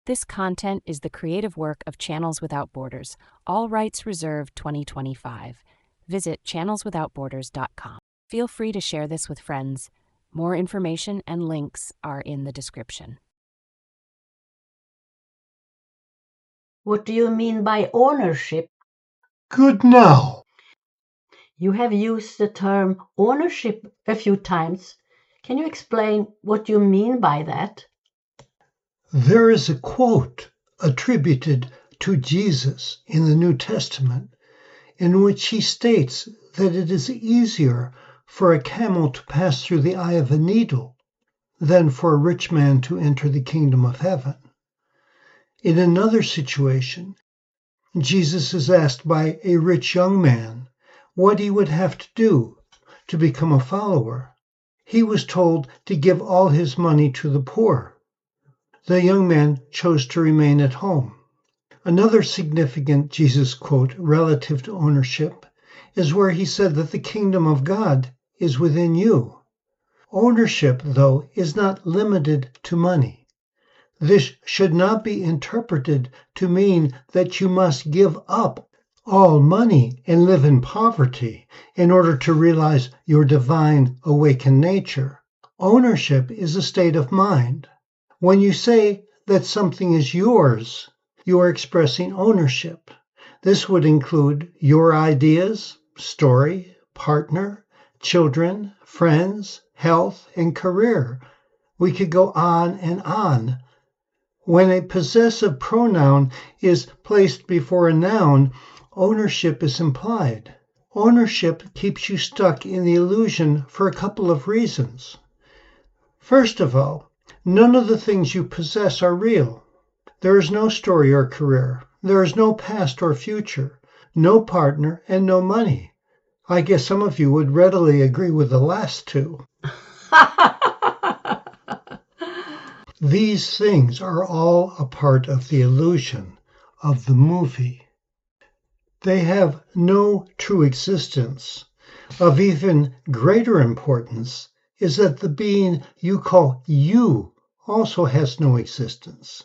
This content is the creative work of Channels Without Borders, all rights reserved 2025. Visit channelswithoutborders.com. Feel free to share this with friends. More information and links are in the description. What do you mean by ownership? Good now. You have used the term ownership a few times. Can you explain what you mean by that? There is a quote attributed to Jesus in the New Testament in which he states that it is easier for a camel to pass through the eye of a needle than for a rich man to enter the kingdom of heaven. In another situation, Jesus is asked by a rich young man what he would have to do to become a follower. He was told to give all his money to the poor. The young man chose to remain at home. Another significant Jesus quote relative to ownership is where he said that the kingdom of God is within you. Ownership, though, is not limited to money. This should not be interpreted to mean that you must give up all money and live in poverty in order to realize your divine awakened nature. Ownership is a state of mind. When you say that something is yours, you are expressing ownership. This would include your ideas, story, partner, children, friends, health, and career. We could go on and on. When a possessive pronoun is placed before a noun, ownership is implied. Ownership keeps you stuck in the illusion for a couple of reasons. First of all, none of the things you possess are real. There is no story or career. There is no past or future, no partner, and no money. I guess some of you would readily agree with the last two. These things are all a part of the illusion of the movie. They have no true existence. Of even greater importance is that the being you call you also has no existence.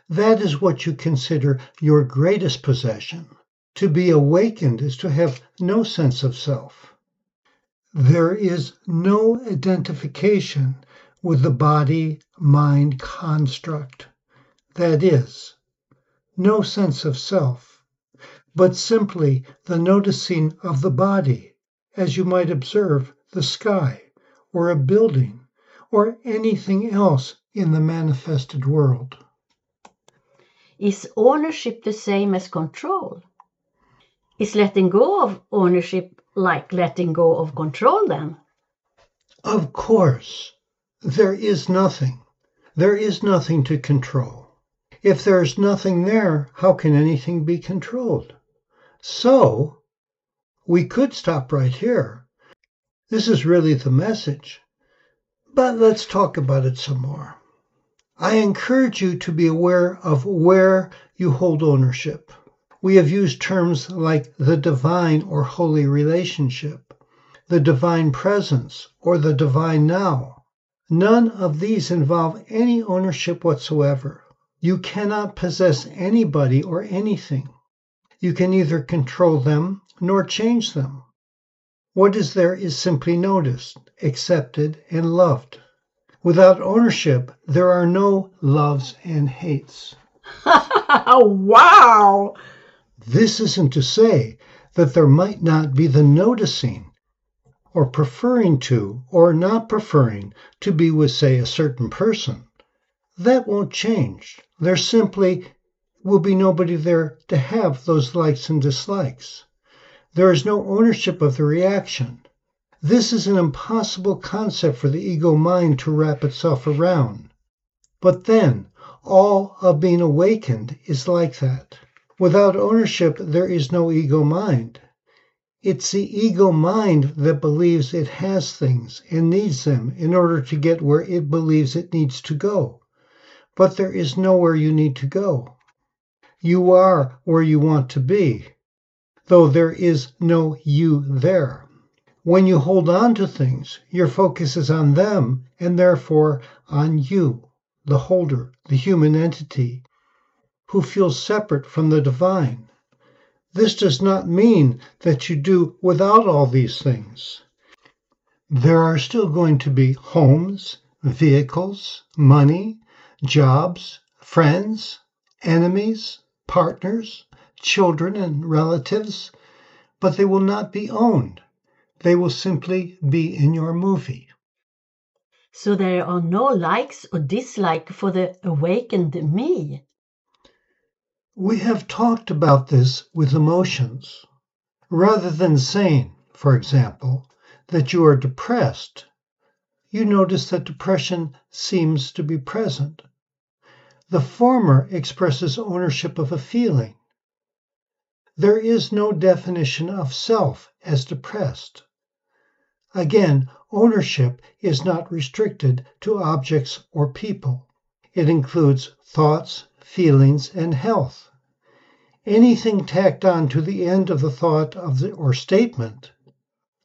That is what you consider your greatest possession. To be awakened is to have no sense of self. There is no identification with the body-mind construct. That is, no sense of self, but simply the noticing of the body, as you might observe the sky, or a building, or anything else in the manifested world. Is ownership the same as control? Is letting go of ownership like letting go of control then? Of course, there is nothing. There is nothing to control. If there is nothing there, how can anything be controlled? So, we could stop right here. This is really the message. But let's talk about it some more. I encourage you to be aware of where you hold ownership. We have used terms like the divine or holy relationship, the divine presence, or the divine now. None of these involve any ownership whatsoever. You cannot possess anybody or anything. You can neither control them nor change them. What is there is simply noticed, accepted, and loved. Without ownership, there are no loves and hates. Wow! This isn't to say that there might not be the noticing or preferring to or not preferring to be with, say, a certain person. That won't change. There simply will be nobody there to have those likes and dislikes. There is no ownership of the reaction. This is an impossible concept for the ego mind to wrap itself around. But then, all of being awakened is like that. Without ownership, there is no ego mind. It's the ego mind that believes it has things and needs them in order to get where it believes it needs to go. But there is nowhere you need to go. You are where you want to be, though there is no you there. When you hold on to things, your focus is on them and therefore on you, the holder, the human entity. who feel separate from the divine. This does not mean that you do without all these things. There are still going to be homes, vehicles, money, jobs, friends, enemies, partners, children, and relatives, but they will not be owned. They will simply be in your movie. So there are no likes or dislikes for the awakened me. We have talked about this with emotions. Rather than saying, for example, that you are depressed, you notice that depression seems to be present. The former expresses ownership of a feeling. There is no definition of self as depressed. Again, ownership is not restricted to objects or people. It includes thoughts, feelings, and health. Anything tacked on to the end of the thought or statement,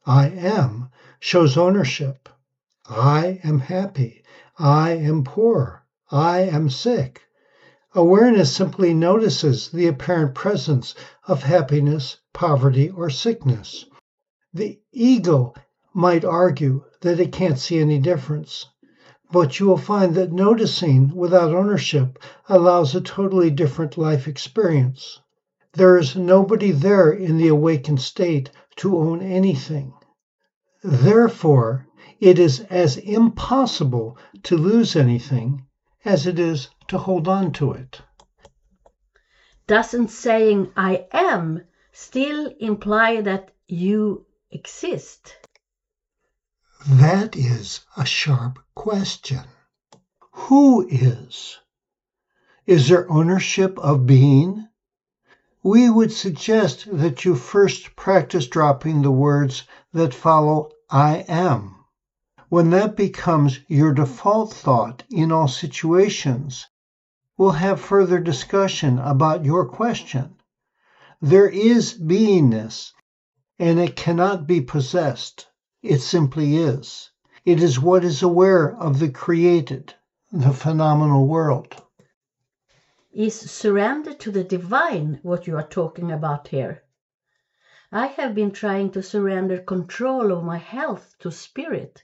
I am, shows ownership. I am happy. I am poor. I am sick. Awareness simply notices the apparent presence of happiness, poverty, or sickness. The ego might argue that it can't see any difference, but you will find that noticing without ownership allows a totally different life experience. There is nobody there in the awakened state to own anything. Therefore, it is as impossible to lose anything as it is to hold on to it. Doesn't saying I am still imply that you exist? That is a sharp question. Who is? Is there ownership of being? We would suggest that you first practice dropping the words that follow I am. When that becomes your default thought in all situations, we'll have further discussion about your question. There is beingness, and it cannot be possessed. It simply is. It is what is aware of the created, the phenomenal world. Is surrender to the divine what you are talking about here? I have been trying to surrender control of my health to spirit.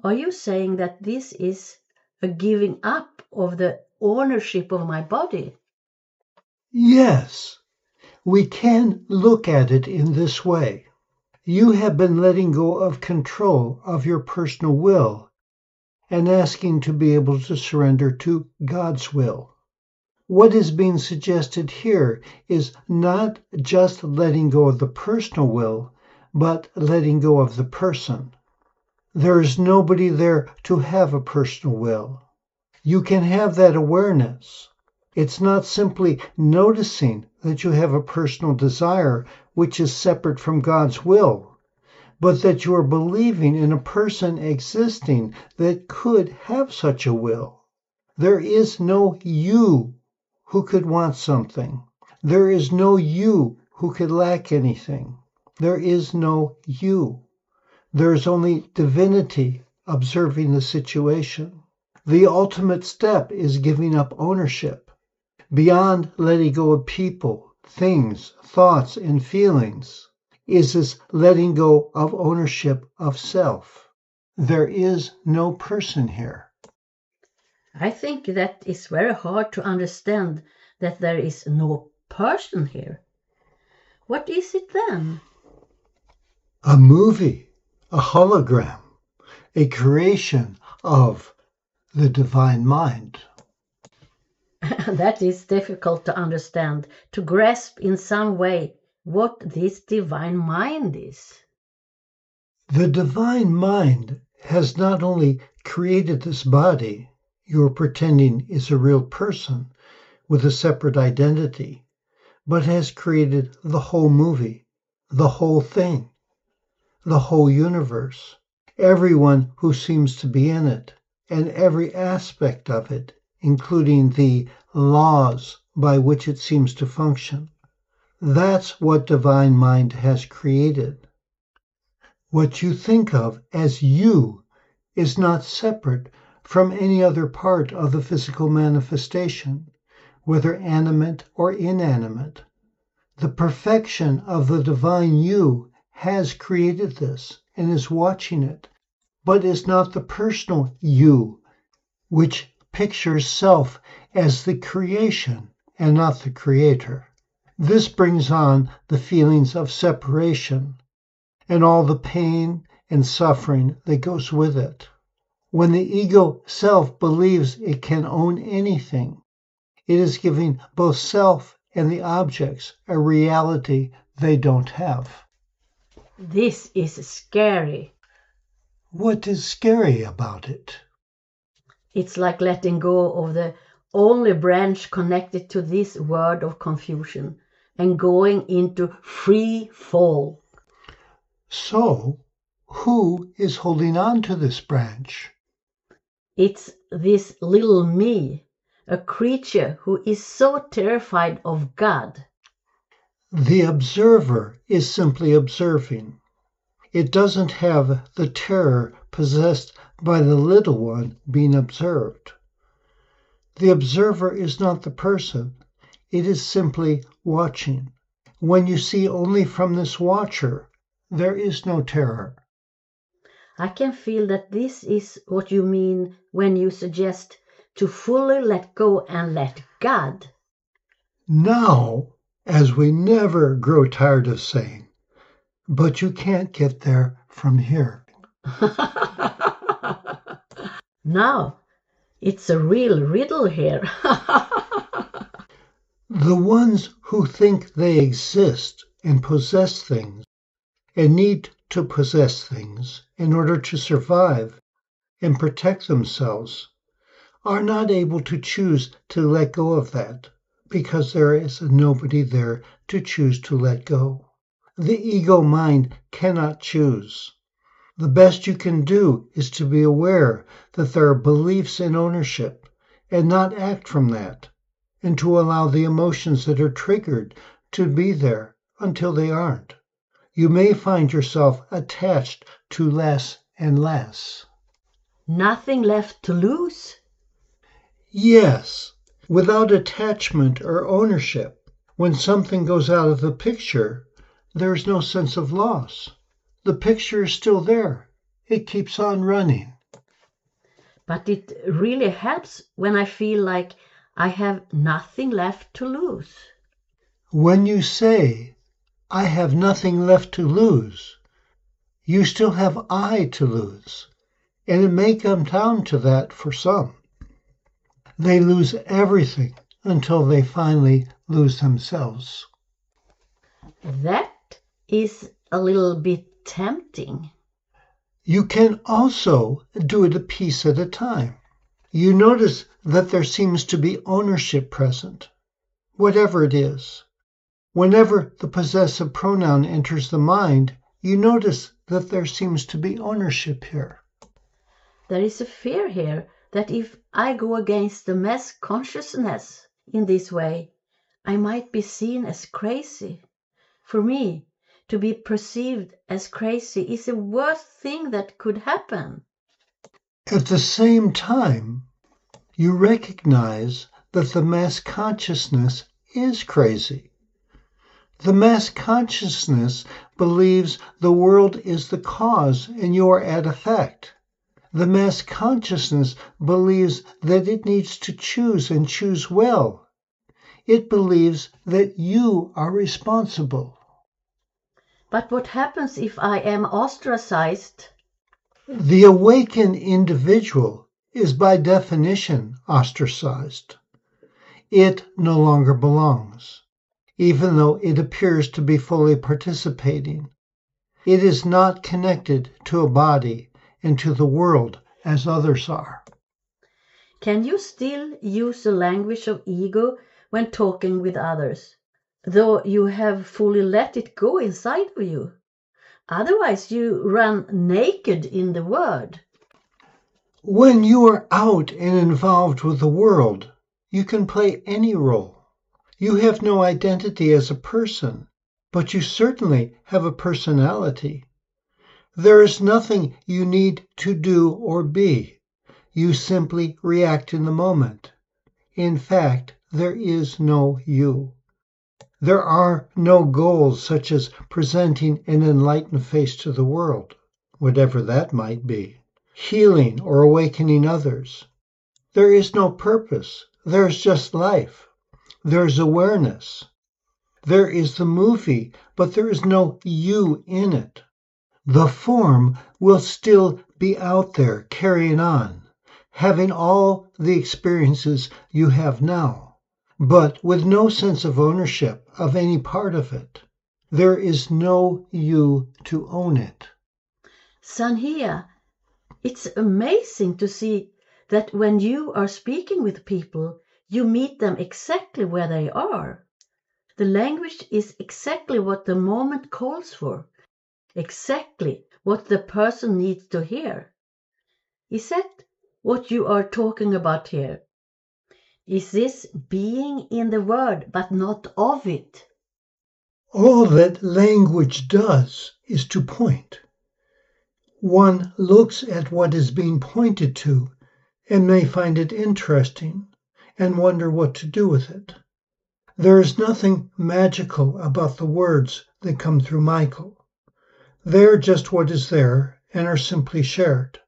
Are you saying that this is a giving up of the ownership of my body? Yes, we can look at it in this way. You have been letting go of control of your personal will and asking to be able to surrender to God's will. What is being suggested here is not just letting go of the personal will, but letting go of the person. There is nobody there to have a personal will. You can have that awareness. It's not simply noticing that you have a personal desire which is separate from God's will, but that you are believing in a person existing that could have such a will. There is no you who could want something. There is no you who could lack anything. There is no you. There is only divinity observing the situation. The ultimate step is giving up ownership. Beyond letting go of people, things, thoughts, and feelings is this letting go of ownership of self. There is no person here. I think that is very hard to understand, that there is no person here. What is it then? A movie, a hologram, a creation of the divine mind. That is difficult to understand, to grasp in some way what this divine mind is. The divine mind has not only created this body you're pretending is a real person with a separate identity, but has created the whole movie, the whole thing, the whole universe, everyone who seems to be in it, and every aspect of it, including the laws by which it seems to function. That's what divine mind has created. What you think of as you is not separate from any other part of the physical manifestation, whether animate or inanimate. The perfection of the divine you has created this and is watching it, but is not the personal you, which pictures self as the creation and not the creator. This brings on the feelings of separation and all the pain and suffering that goes with it. When the ego self believes it can own anything, it is giving both self and the objects a reality they don't have. This is scary. What is scary about it? It's like letting go of the only branch connected to this word of confusion and going into free fall. So, who is holding on to this branch? It's this little me, a creature who is so terrified of God. The observer is simply observing. It doesn't have the terror possessed by the little one being observed. The observer is not the person. It is simply watching. When you see only from this watcher, there is no terror. I can feel that this is what you mean when you suggest to fully let go and let God. Now, as we never grow tired of saying, but you can't get there from here. Now, it's a real riddle here. The ones who think they exist and possess things and need to possess things in order to survive and protect themselves are not able to choose to let go of that because there is nobody there to choose to let go. The ego mind cannot choose. The best you can do is to be aware that there are beliefs in ownership and not act from that, and to allow the emotions that are triggered to be there until they aren't. You may find yourself attached to less and less. Nothing left to lose? Yes, without attachment or ownership, when something goes out of the picture, there is no sense of loss. The picture is still there. It keeps on running. But it really helps when I feel like I have nothing left to lose. When you say, I have nothing left to lose, you still have I to lose. And it may come down to that for some. They lose everything until they finally lose themselves. That is a little bit tempting. You can also do it a piece at a time. You notice that there seems to be ownership present, whatever it is. Whenever the possessive pronoun enters the mind, you notice that there seems to be ownership here. There is a fear here that if I go against the mass consciousness in this way, I might be seen as crazy. For me, to be perceived as crazy is the worst thing that could happen. At the same time, you recognize that the mass consciousness is crazy. The mass consciousness believes the world is the cause and you are at effect. The mass consciousness believes that it needs to choose and choose well. It believes that you are responsible. But what happens if I am ostracized? The awakened individual is by definition ostracized. It no longer belongs, even though it appears to be fully participating. It is not connected to a body and to the world as others are. Can you still use the language of ego when talking with others, though you have fully let it go inside of you? Otherwise, you run naked in the world. When you are out and involved with the world, you can play any role. You have no identity as a person, but you certainly have a personality. There is nothing you need to do or be. You simply react in the moment. In fact, there is no you. There are no goals such as presenting an enlightened face to the world, whatever that might be, healing or awakening others. There is no purpose. There's just life. There's awareness. There is the movie, but there is no you in it. The form will still be out there carrying on, having all the experiences you have now, but with no sense of ownership of any part of it. There is no you to own it. Sanhia, it's amazing to see that when you are speaking with people, you meet them exactly where they are. The language is exactly what the moment calls for, exactly what the person needs to hear. Is that what you are talking about here? Is this being in the word but not of it? All that language does is to point. One looks at what is being pointed to and may find it interesting and wonder what to do with it. There is nothing magical about the words that come through Michael. They're just what is there and are simply shared.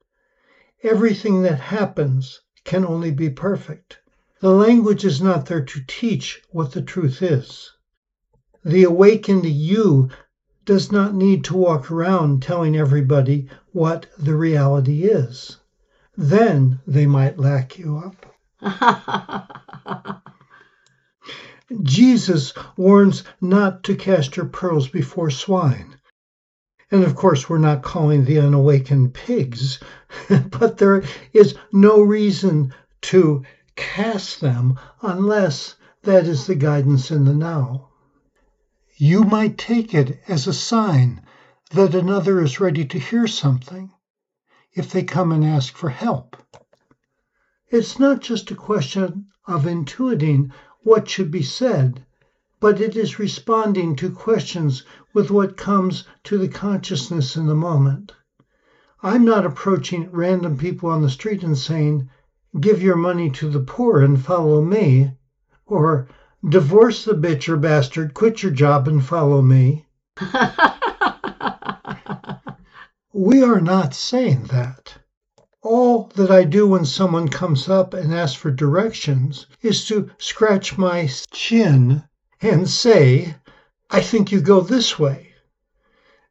Everything that happens can only be perfect. The language is not there to teach what the truth is. The awakened you does not need to walk around telling everybody what the reality is. Then they might lack you up. Jesus warns not to cast your pearls before swine. And of course, we're not calling the unawakened pigs, but there is no reason to cast them unless that is the guidance in the now. You might take it as a sign that another is ready to hear something if they come and ask for help. It's not just a question of intuiting what should be said, but it is responding to questions with what comes to the consciousness in the moment. I'm not approaching random people on the street and saying, "Give your money to the poor and follow me," or "Divorce the bitch or bastard, quit your job and follow me." We are not saying that. All that I do when someone comes up and asks for directions is to scratch my chin and say, "I think you go this way."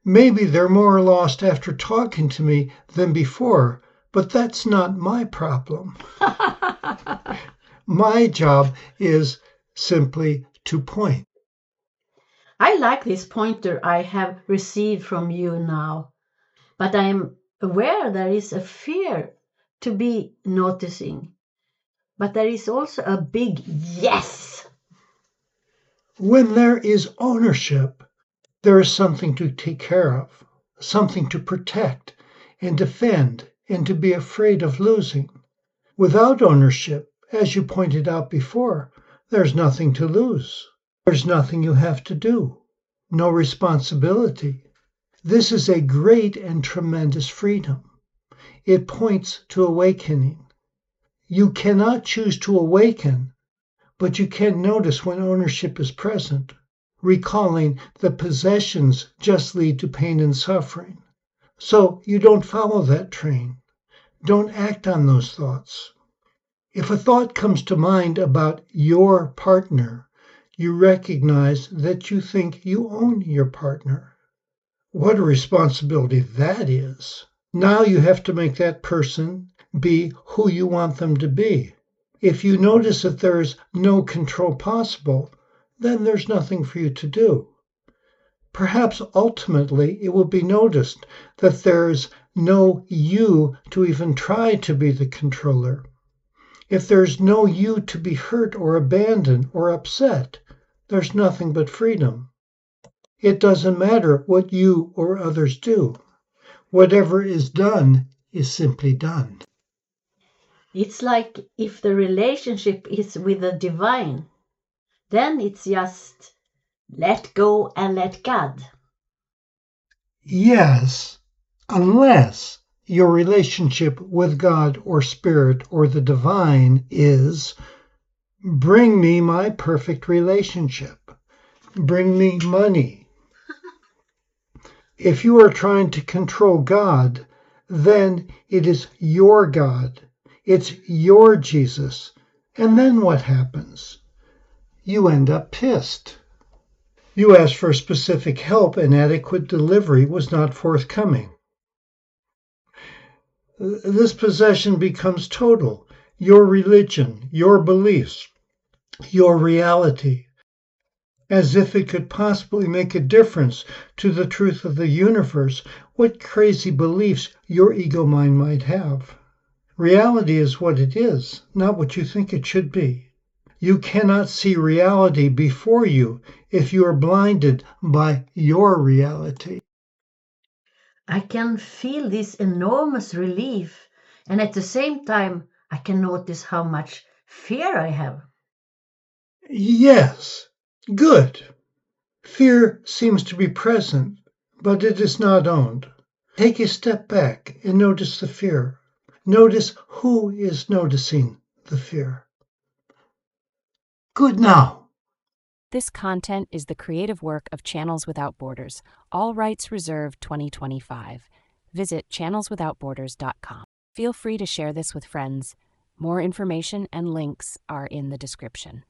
Maybe they're more lost after talking to me than before, but that's not my problem. My job is simply to point. I like this pointer I have received from you now, but I am aware there is a fear to be noticing. But there is also a big yes. When there is ownership, there is something to take care of, something to protect and defend and to be afraid of losing. Without ownership, as you pointed out before, there's nothing to lose. There's nothing you have to do, no responsibility. This is a great and tremendous freedom. It points to awakening. You cannot choose to awaken, but you can notice when ownership is present, recalling that possessions just lead to pain and suffering. So you don't follow that train. Don't act on those thoughts. If a thought comes to mind about your partner, you recognize that you think you own your partner. What a responsibility that is. Now you have to make that person be who you want them to be. If you notice that there is no control possible, then there's nothing for you to do. Perhaps ultimately it will be noticed that there's no you to even try to be the controller. If there's no you to be hurt or abandoned or upset, there's nothing but freedom. It doesn't matter what you or others do. Whatever is done is simply done. It's like if the relationship is with the divine, then it's just let go and let God. Yes, unless your relationship with God or Spirit or the divine is Bring me my perfect relationship. Bring me money. If you are trying to control God, then it is your God. It's your Jesus. And then what happens? You end up pissed. You asked for specific help and adequate delivery was not forthcoming. This possession becomes total. Your religion, your beliefs, your reality, as if it could possibly make a difference to the truth of the universe, what crazy beliefs your ego mind might have. Reality is what it is, not what you think it should be. You cannot see reality before you if you are blinded by your reality. I can feel this enormous relief, and at the same time, I can notice how much fear I have. Yes, good. Fear seems to be present, but it is not owned. Take a step back and notice the fear. Notice who is noticing the fear. Good now. This content is the creative work of Channels Without Borders. All rights reserved 2025. Visit channelswithoutborders.com. Feel free to share this with friends. More information and links are in the description.